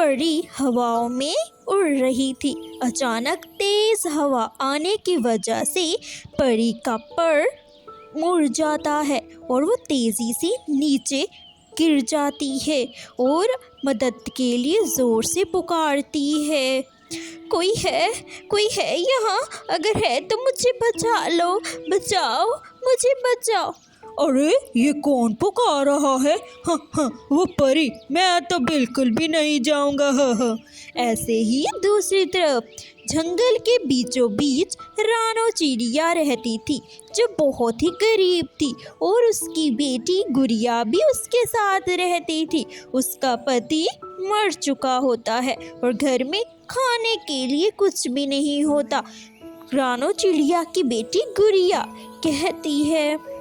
परी हवाओं में उड़ रही थी। अचानक तेज हवा आने की वजह से परी का पर मुड़ जाता है और वो तेजी से नीचे गिर जाती है और मदद के लिए जोर से पुकारती है, कोई है यहाँ? अगर है तो मुझे बचा लो, बचाओ, मुझे बचाओ। अरे ये कौन पुकार रहा है? हाँ हाँ, वो परी, मैं तो बिल्कुल भी नहीं जाऊंगा। हाँ हाँ। ऐसे ही दूसरी तरफ जंगल के बीचों बीच रानो चिड़िया रहती थी, जो बहुत ही गरीब थी, और उसकी बेटी गुड़िया भी उसके साथ रहती थी। उसका पति मर चुका होता है और घर में खाने के लिए कुछ भी नहीं होता। रानो चिड़िया की बेटी गुड़िया कहती है,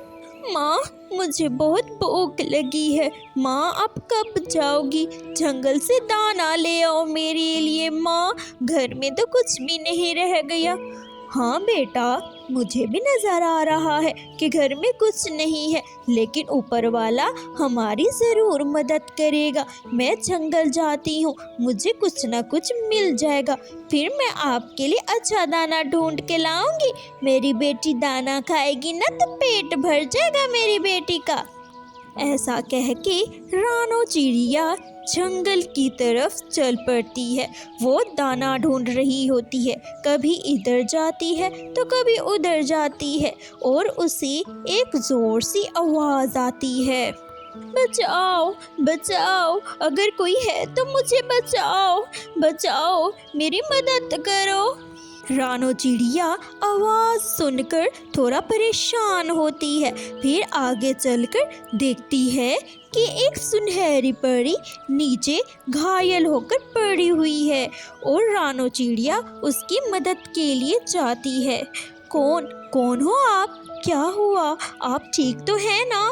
माँ, मुझे बहुत भूख लगी है। माँ, आप कब जाओगी? जंगल से दाना ले आओ मेरे लिए माँ, घर में तो कुछ भी नहीं रह गया। हाँ बेटा, मुझे भी नज़र आ रहा है कि घर में कुछ नहीं है, लेकिन ऊपर वाला हमारी ज़रूर मदद करेगा। मैं जंगल जाती हूँ, मुझे कुछ ना कुछ मिल जाएगा, फिर मैं आपके लिए अच्छा दाना ढूंढ के लाऊंगी। मेरी बेटी दाना खाएगी ना तो पेट भर जाएगा मेरी बेटी का। ऐसा कह के रानो चिड़िया जंगल की तरफ चल पड़ती है। वो दाना ढूंढ रही होती है, कभी इधर जाती है तो कभी उधर जाती है, और उसे एक जोर सी आवाज़ आती है, बचाओ, बचाओ, अगर कोई है तो मुझे बचाओ, बचाओ, मेरी मदद करो। रानो चिड़िया आवाज़ सुनकर थोड़ा परेशान होती है, फिर आगे चलकर देखती है कि एक सुनहरी परी नीचे घायल होकर पड़ी हुई है और रानो चिड़िया उसकी मदद के लिए जाती है। कौन हो आप? क्या हुआ? आप ठीक तो हैं ना?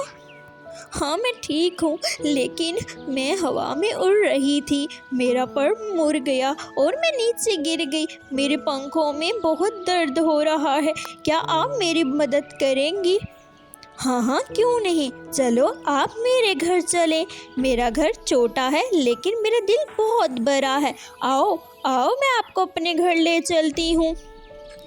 हाँ, मैं ठीक हूँ, लेकिन मैं हवा में उड़ रही थी, मेरा पर मुड़ गया और मैं नीचे गिर गई। मेरे पंखों में बहुत दर्द हो रहा है, क्या आप मेरी मदद करेंगी? हाँ हाँ, क्यों नहीं, चलो आप मेरे घर चले। मेरा घर छोटा है लेकिन मेरा दिल बहुत बड़ा है। आओ आओ, मैं आपको अपने घर ले चलती हूँ।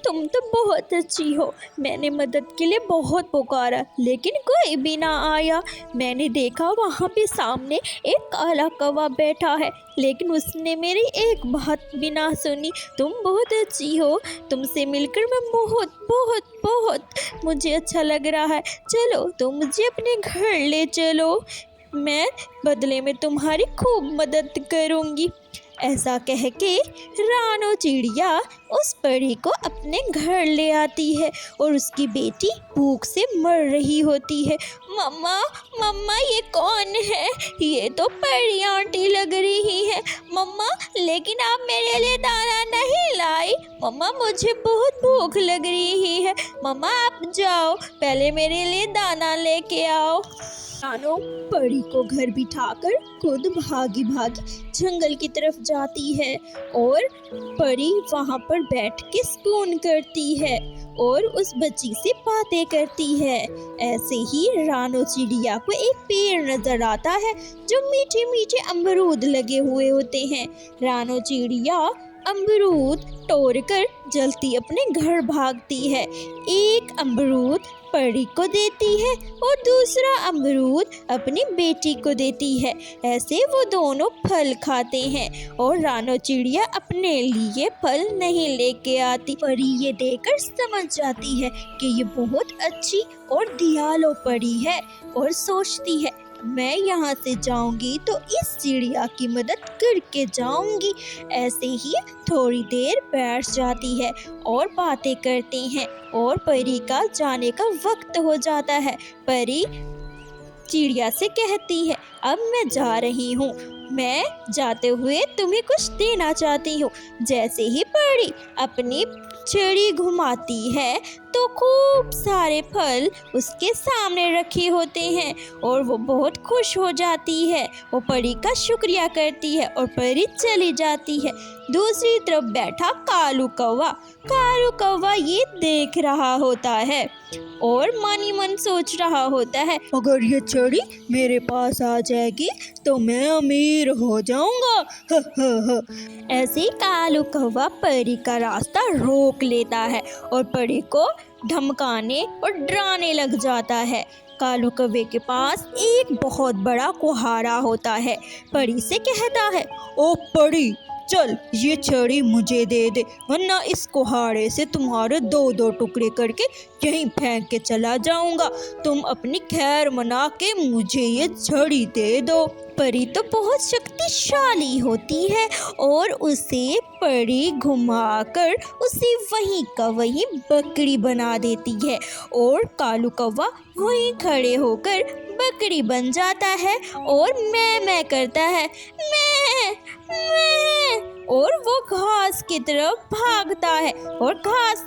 तुम तो बहुत अच्छी हो, मैंने मदद के लिए बहुत पुकारा लेकिन कोई भी ना आया। मैंने देखा वहाँ पे सामने एक काला कौवा बैठा है, लेकिन उसने मेरी एक बात भी ना सुनी। तुम बहुत अच्छी हो, तुमसे मिलकर मैं बहुत बहुत बहुत मुझे अच्छा लग रहा है। चलो तुम मुझे अपने घर ले चलो, मैं बदले में तुम्हारी खूब मदद करूँगी। ऐसा कह के रानो चिड़िया उस परी को अपने घर ले आती है और उसकी बेटी भूख से मर रही होती है। मम्मा, मम्मा, ये कौन है? ये तो परी आंटी लग रही है। मम्मा, लेकिन आप मेरे लिए दाना नहीं लाई। मम्मा, मुझे बहुत भूख लग रही है। मम्मा, आप जाओ, पहले मेरे लिए दाना लेके आओ। रानो परी को घर बिठाकर खुद भागी भागी जंगल की तरफ जाती है और परी वहाँ पर बैठ के सुकून करती है और उस बच्ची से बातें करती है। ऐसे ही रानो चिड़िया को एक पेड़ नजर आता है जो मीठे मीठे अमरूद लगे हुए होते हैं। रानो चिड़िया अमरूद तोड़कर जल्दी अपने घर भागती है। एक अमरूद परी को देती है और दूसरा अमरूद अपनी बेटी को देती है। ऐसे वो दोनों फल खाते हैं और रानो चिड़िया अपने लिए फल नहीं लेके आती। परी ये देखकर समझ जाती है कि ये बहुत अच्छी और दयालु परी है और सोचती है, मैं यहाँ से जाऊंगी तो इस चिड़िया की मदद करके जाऊंगी। ऐसे ही थोड़ी देर बैठ जाती है और बातें करते हैं और परी का जाने का वक्त हो जाता है। परी चिड़िया से कहती है, अब मैं जा रही हूँ, मैं जाते हुए तुम्हें कुछ देना चाहती हूँ। जैसे ही परी अपनी छड़ी घुमाती है तो खूब सारे फल उसके सामने रखे होते हैं और वो बहुत खुश हो जाती है। वो परी का शुक्रिया करती है और परी चली जाती है। दूसरी तरफ बैठा कालू कौवा ये देख रहा होता है और मन ही मन सोच रहा होता है, अगर ये छड़ी मेरे पास आ जाएगी तो मैं अमीर हो जाऊंगा। ह ह ह। ऐसे ही कालू कौवा परी का रास्ता रोक लेता है और परी को धमकाने और डराने लग जाता है। कालू कौवे के पास एक बहुत बड़ा कुहाड़ा होता है। परी से कहता है, ओ परी, चल ये छड़ी मुझे दे दे, वरना इस कुहाड़े से तुम्हारे 2-2 टुकड़े करके यहीं फेंक के चला जाऊंगा। तुम अपनी खैर मना के मुझे ये छड़ी दे दो। परी तो बहुत शक्तिशाली होती है और उसे परी घुमाकर उसे वहीं का वहीं बकरी बना देती है और कालू कौवा वहीं खड़े होकर बकरी बन जाता है और मैं करता है, मैं, और वो घास की तरफ भागता है और घास